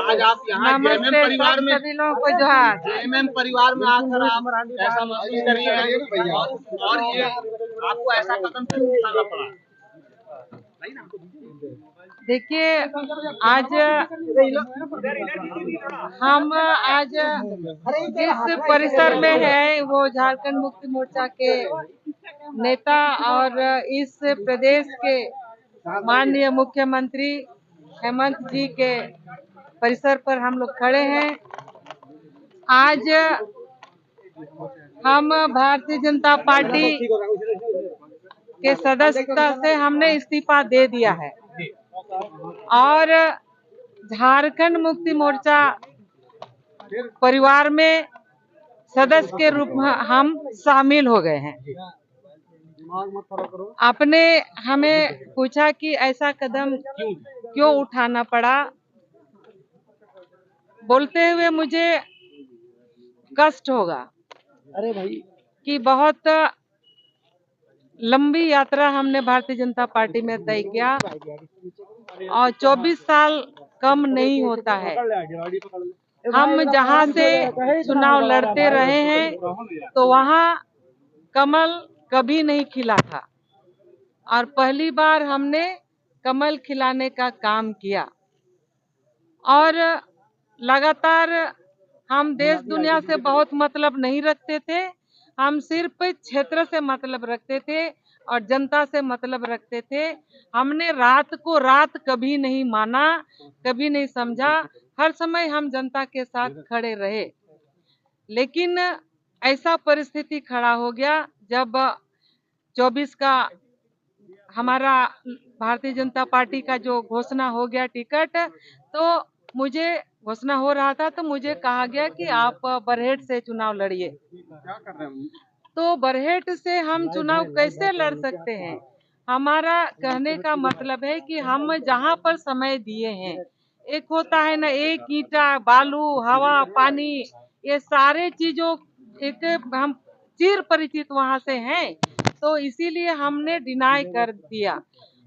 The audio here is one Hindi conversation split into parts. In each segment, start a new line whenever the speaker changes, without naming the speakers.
आज आप यहाँ जेएमएम परिवार में
सभी लोगों को जोहार।
जेएमएम परिवार में आकर आप ऐसा महसूस कर रही हैं और ये आपको ऐसा कदम क्यों उठाना पड़ा?
देखिए, आज हम जिस परिसर में है वो झारखंड मुक्ति मोर्चा के नेता और इस प्रदेश के माननीय मुख्यमंत्री हेमंत जी के परिसर पर हम लोग खड़े हैं। आज हम भारतीय जनता पार्टी के सदस्यता से हमने इस्तीफा दे दिया है और झारखंड मुक्ति मोर्चा परिवार में सदस्य के रूप में हम शामिल हो गए हैं। आपने हमें पूछा कि ऐसा कदम क्यों उठाना पड़ा। बोलते हुए मुझे कष्ट होगा कि बहुत लंबी यात्रा हमने भारतीय जनता पार्टी में तय किया और 24 साल कम नहीं होता है। हम जहां से चुनाव लड़ते रहे हैं तो वहां कमल कभी नहीं खिला था और पहली बार हमने कमल खिलाने का काम किया और लगातार हम देश दुनिया से बहुत मतलब नहीं रखते थे। हम सिर्फ क्षेत्र से मतलब रखते थे और जनता से मतलब रखते थे। हमने रात को रात कभी नहीं माना, कभी नहीं समझा। हर समय हम जनता के साथ खड़े रहे। लेकिन ऐसा परिस्थिति खड़ा हो गया जब 24 का हमारा भारतीय जनता पार्टी का जो घोषणा हो गया टिकट, तो मुझे घोषणा हो रहा था तो मुझे कहा गया कि आप बरहेट से चुनाव लड़िए। तो बरहेट से हम चुनाव कैसे लड़ सकते हैं? हमारा कहने का मतलब है कि हम जहां पर समय दिए हैं, एक होता है ना, एक ईंटा बालू हवा पानी, ये सारे चीजों एक हम चिर परिचित वहां से हैं, तो इसीलिए हमने डिनाई कर दिया।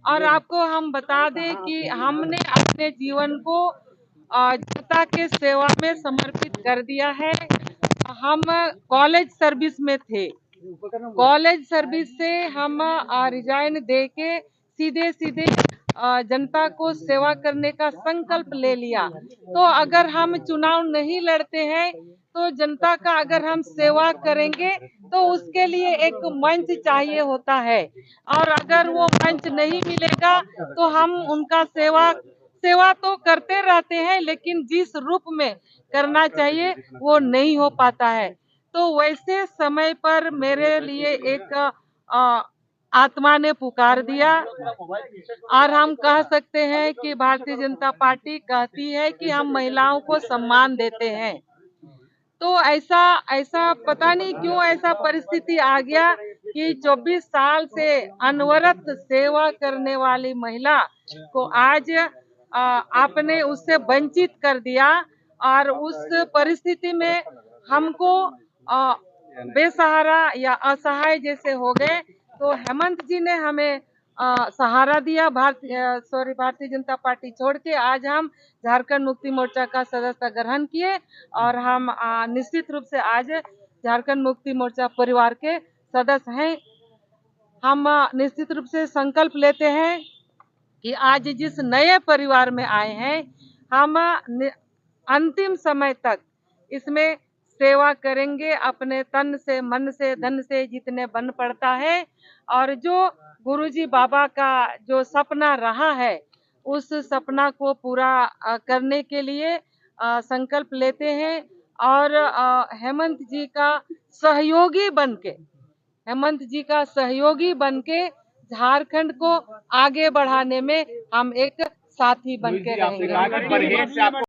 और आपको हम बता दें कि हमने अपने जीवन को जनता के सेवा में समर्पित कर दिया है। हम कॉलेज सर्विस में थे, कॉलेज सर्विस से हम रिजाइन दे के सीधे सीधे जनता को सेवा करने का संकल्प ले लिया। तो अगर हम चुनाव नहीं लड़ते हैं तो जनता का अगर हम सेवा करेंगे तो उसके लिए एक मंच चाहिए होता है और अगर वो मंच नहीं मिलेगा तो हम उनका सेवा तो करते रहते हैं, लेकिन जिस रूप में करना चाहिए वो नहीं हो पाता है। तो वैसे समय पर मेरे लिए एक आत्मा ने पुकार दिया और हम कह सकते हैं कि भारतीय जनता पार्टी कहती है कि हम महिलाओं को सम्मान देते हैं। तो ऐसा पता नहीं क्यों ऐसा परिस्थिति आ गया कि 24 साल से अनवरत सेवा करने वाली महिला को आज आपने उससे वंचित कर दिया और उस परिस्थिति में हमको बेसहारा या असहाय जैसे हो गए। तो हेमंत जी ने हमें सहारा दिया। भारतीय जनता पार्टी छोड़ के आज हम झारखंड मुक्ति मोर्चा का सदस्यता ग्रहण किए और हम निश्चित रूप से आज झारखंड मुक्ति मोर्चा परिवार के सदस्य हैं। हम निश्चित रूप से संकल्प लेते हैं कि आज जिस नए परिवार में आए हैं, हम अंतिम समय तक इसमें सेवा करेंगे अपने तन से मन से धन से जितने बन पड़ता है। और जो गुरुजी बाबा का जो सपना रहा है उस सपना को पूरा करने के लिए संकल्प लेते हैं और हेमंत जी का सहयोगी बनके झारखंड को आगे बढ़ाने में हम एक साथी बनके रहेंगे।